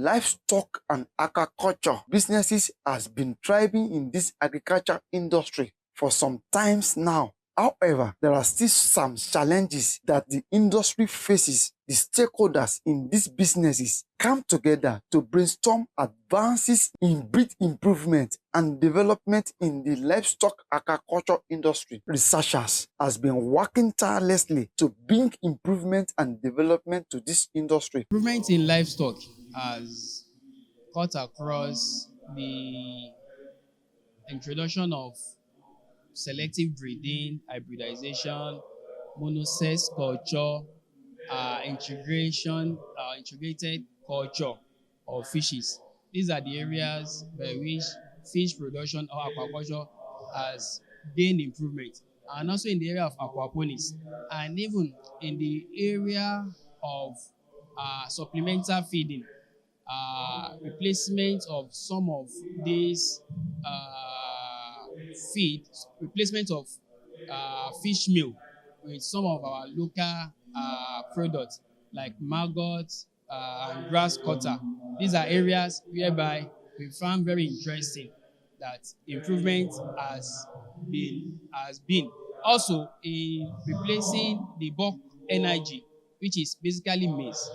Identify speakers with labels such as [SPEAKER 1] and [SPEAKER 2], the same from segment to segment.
[SPEAKER 1] livestock and aquaculture businesses has been thriving in this agriculture industry for some times now. However, there are still some challenges that the industry faces. The stakeholders in these businesses come together to brainstorm advances in breed improvement and development in the livestock aquaculture industry. Researchers has been working tirelessly to bring improvement and development to this industry.
[SPEAKER 2] Improvement in livestock has cut across the introduction of selective breeding, hybridization, monosex culture, integrated culture of fishes. These are the areas by which fish production or aquaculture has gained improvement, and also in the area of aquaponics, and even in the area of supplemental feeding, replacement of some of these feed, replacement of fish meal with some of our local products like maggot and grass cutter. These are areas whereby we found very interesting that improvement has been also in replacing the bulk energy, which is basically maize,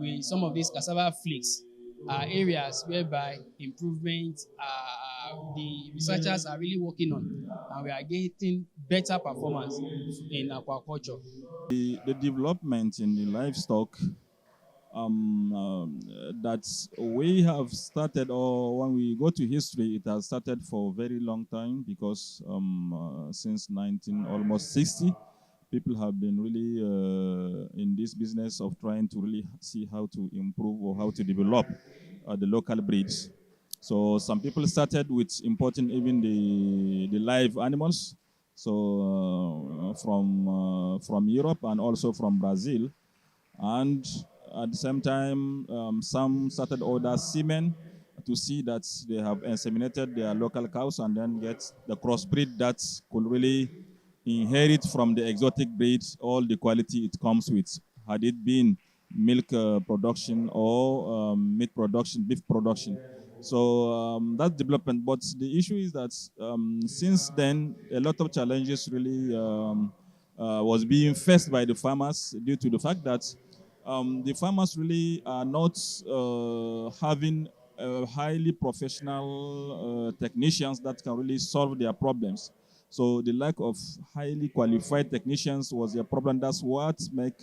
[SPEAKER 2] with some of these cassava flakes, are areas whereby improvement the researchers are really working on, and we are getting better performance in aquaculture.
[SPEAKER 3] The development in the livestock that we have started, or when we go to history, it has started for a very long time because since 19 almost 60, people have been really in this business of trying to really see how to improve or how to develop the local breeds. So some people started with importing even the live animals, so from Europe and also from Brazil, and at the same time, some started order semen to see that they have inseminated their local cows and then get the crossbreed that could really inherit from the exotic breed all the quality it comes with. Had it been milk production or meat production, beef production. So that's development. But the issue is that since then, a lot of challenges really was being faced by the farmers due to the fact that the farmers really are not having highly professional technicians that can really solve their problems. So the lack of highly qualified technicians was a problem. That's what make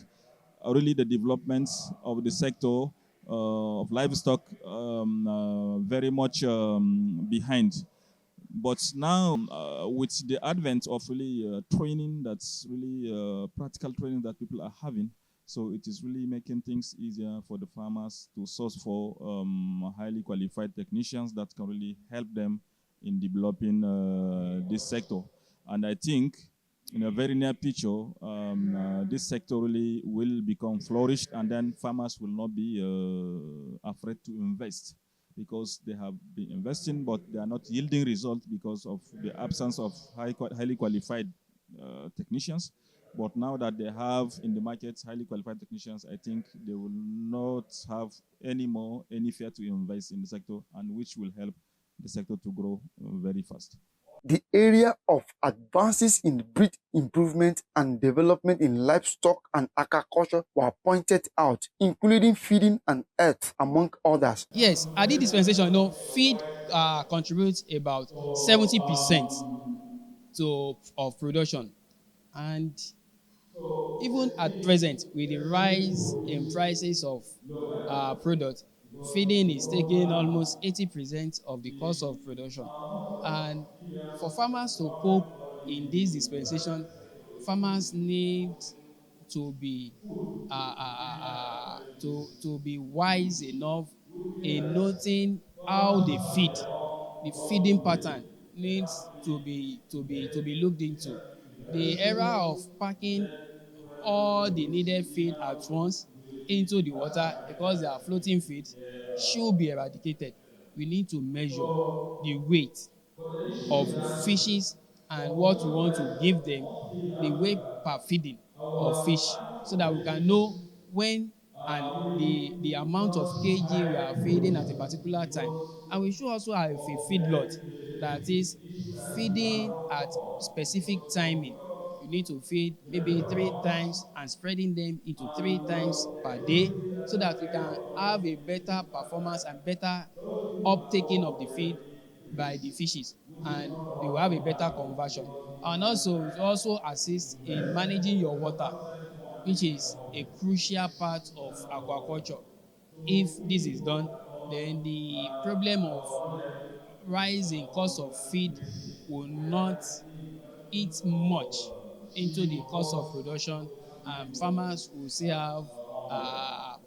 [SPEAKER 3] really the development of the sector of livestock very much behind. But now, with the advent of really training, that's really practical training that people are having, so it is really making things easier for the farmers to source for highly qualified technicians that can really help them in developing this sector. And I think in a very near future, this sector really will become flourished, and then farmers will not be afraid to invest because they have been investing, but they are not yielding results because of the absence of highly qualified technicians. But now that they have in the market highly qualified technicians, I think they will not have any fear to invest in the sector, and which will help the sector to grow very fast.
[SPEAKER 1] The area of advances in breed improvement and development in livestock and aquaculture were pointed out, including feeding and health, among others.
[SPEAKER 2] Yes, at this dispensation, feed contributes about 70% to of production, and even at present, with the rise in prices of products, feeding is taking almost 80% of the cost of production. And for farmers to cope in this dispensation, farmers need to be to be wise enough in noting how they feed. The feeding pattern needs to be looked into. The era of packing all the needed feed at once into the water because they are floating feed should be eradicated. We need to measure the weight of fishes and what we want to give them, the weight per feeding of fish, so that we can know when and the amount of kg we are feeding at a particular time. And we should also have a feedlot that is feeding at specific timing. You need to feed maybe 3 times and spreading them into 3 times per day so that we can have a better performance and better uptaking of the feed by the fishes, and they will have a better conversion. And also it also assists in managing your water, which is a crucial part of aquaculture. If this is done, then the problem of rise in cost of feed will not eat much into the cost of production, and farmers will still have uh,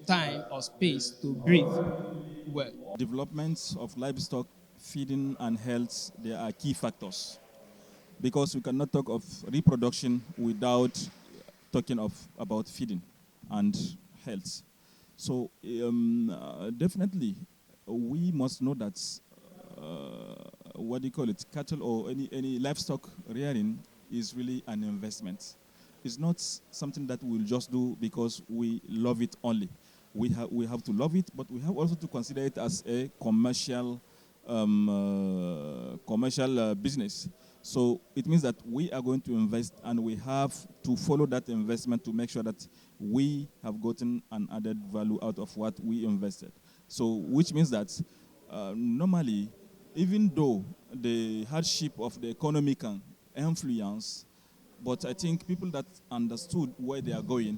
[SPEAKER 2] time or space to breathe well.
[SPEAKER 3] Development of livestock, feeding, and health, they are key factors because we cannot talk of reproduction without talking of about feeding and health. So definitely, we must know that what do you call it, cattle or any livestock rearing is really an investment. It's not something that we'll just do because we love it only. We have to love it, but we have also to consider it as a commercial business. So it means that we are going to invest, and we have to follow that investment to make sure that we have gotten an added value out of what we invested. So which means that normally, even though the hardship of the economy can influence, but I think people that understood where they are going,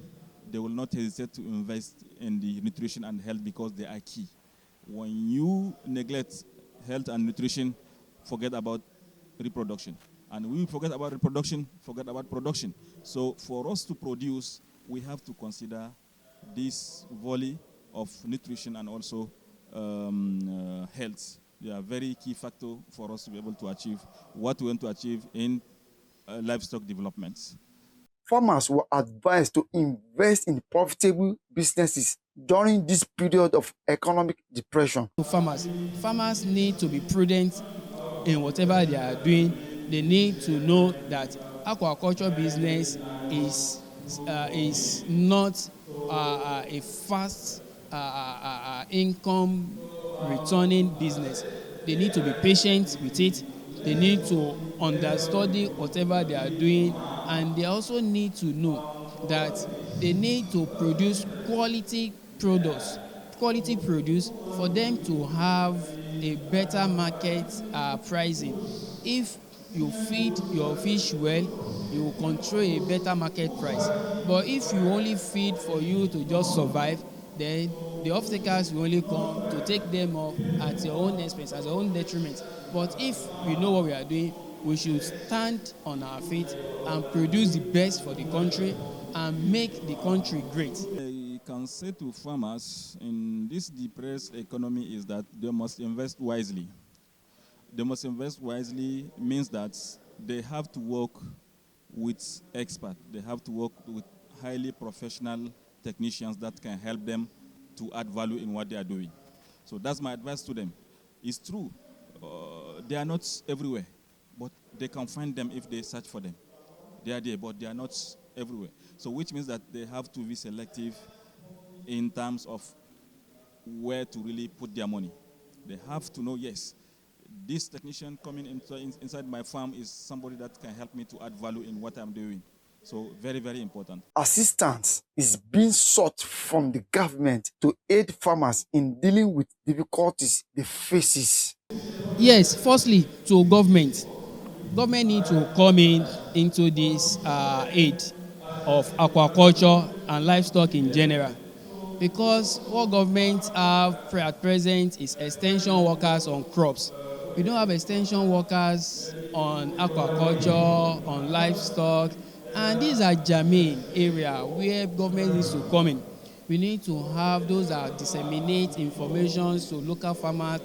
[SPEAKER 3] they will not hesitate to invest in the nutrition and health because they are key. When you neglect health and nutrition, forget about reproduction. And we forget about reproduction, forget about production. So for us to produce, we have to consider this volley of nutrition and also health. They are very key factor for us to be able to achieve what we want to achieve in livestock development.
[SPEAKER 1] Farmers were advised to invest in profitable businesses during this period of economic depression.
[SPEAKER 2] Farmers need to be prudent in whatever they are doing. They need to know that aquaculture business is not a fast income returning business. They need to be patient with it. They need to understudy whatever they are doing, and they also need to know that they need to produce quality produce for them to have a better market pricing. If you feed your fish well, you will control a better market price. But if you only feed for you to just survive, then the off-takers will only come to take them off at your own expense, at your own detriment. But if we know what we are doing, we should stand on our feet and produce the best for the country and make the country great.
[SPEAKER 3] I can say to farmers in this depressed economy is that they must invest wisely. They must invest wisely means that they have to work with experts. They have to work with highly professional technicians that can help them to add value in what they are doing. So that's my advice to them. It's true, they are not everywhere, but they can find them if they search for them. They are there, but they are not everywhere. So which means that they have to be selective in terms of where to really put their money. They have to know, yes, this technician coming inside my farm is somebody that can help me to add value in what I'm doing. So very, very important.
[SPEAKER 1] Assistance is being sought from the government to aid farmers in dealing with difficulties they faces.
[SPEAKER 2] Yes, firstly, to government. Government need to come into this aid of aquaculture and livestock in general, because what government have at present is extension workers on crops. We don't have extension workers on aquaculture, on livestock, and these are germane area where government needs to come in. We need to have those that disseminate information to local farmers,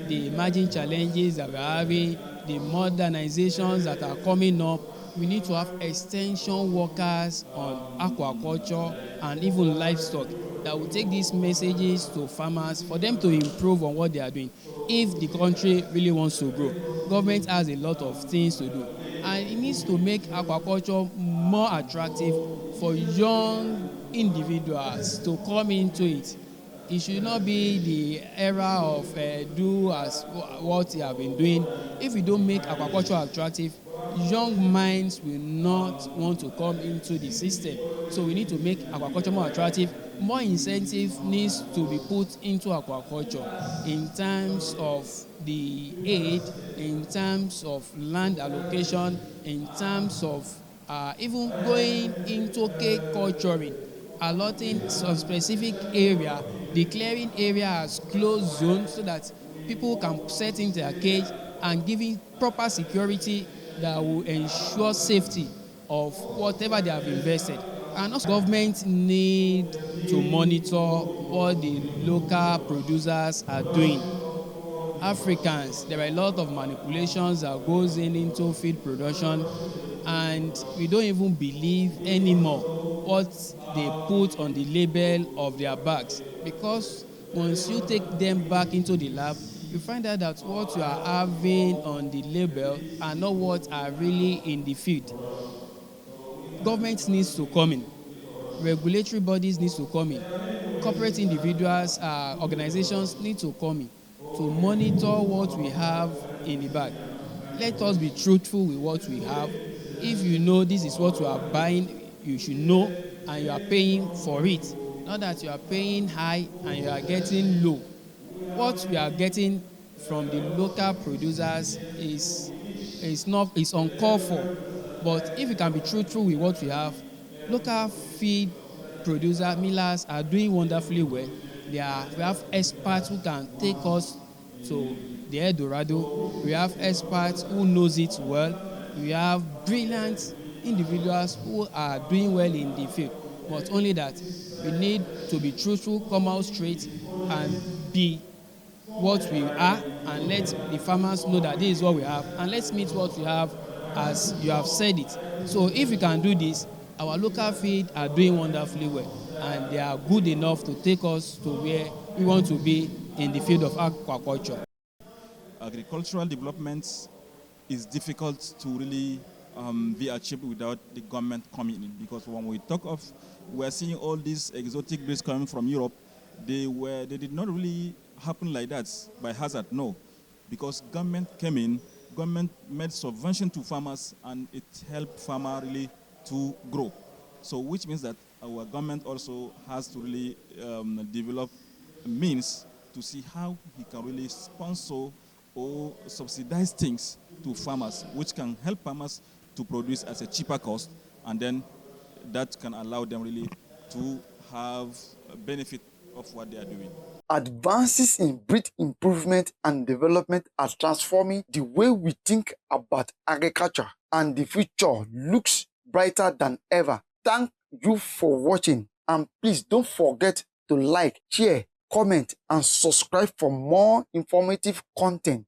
[SPEAKER 2] the emerging challenges that we are having, the modernizations that are coming up. We need to have extension workers on aquaculture and even livestock that will take these messages to farmers for them to improve on what they are doing. If the country really wants to grow, government has a lot of things to do, and it needs to make aquaculture more attractive for young individuals to come into it. It should not be the era of do as what you have been doing. If you don't make aquaculture attractive, young minds will not want to come into the system. So we need to make aquaculture more attractive. More incentive needs to be put into aquaculture in terms of the aid, in terms of land allocation, in terms of even going into cake culturing, allotting some specific area, declaring area as closed zone so that people can set in their cage, and giving proper security that will ensure safety of whatever they have invested. And also government need to monitor what the local producers are doing. Africans, there are a lot of manipulations that goes into feed production, and we don't even believe anymore what they put on the label of their bags, because once you take them back into the lab, you find out that what you are having on the label are not what are really in the feed. Government needs to come in, regulatory bodies need to come in, corporate individuals, organizations need to come in to monitor what we have in the bag. Let us be truthful with what we have. If you know this is what you are buying, you should know, and you are paying for it. Not that you are paying high and you are getting low. What we are getting from the local producers is uncalled for. But if you can be truthful with what we have, local feed producer millers are doing wonderfully well. We have experts who can take us to the El Dorado. We have experts who knows it well. We have brilliant individuals who are doing well in the field. But only that we need to be truthful, come out straight, and be what we are, and let the farmers know that this is what we have, and let's meet what we have as you have said it. So if we can do this, our local feed are doing wonderfully well, and they are good enough to take us to where we want to be in the field of aquaculture.
[SPEAKER 3] Agricultural development is difficult to really be achieved without the government coming in, because when we talk of, we're seeing all these exotic breeds coming from Europe, they did not really happen like that by hazard, no, because government came in, government made subvention to farmers, and it helped farmer really to grow. So which means that our government also has to really develop means to see how he can really sponsor or subsidize things to farmers, which can help farmers to produce at a cheaper cost, and then that can allow them really to have a benefit of what they are doing.
[SPEAKER 1] Advances in breed improvement and development are transforming the way we think about agriculture, and the future looks brighter than ever. Thank you for watching, and please don't forget to like, share, comment, and subscribe for more informative content.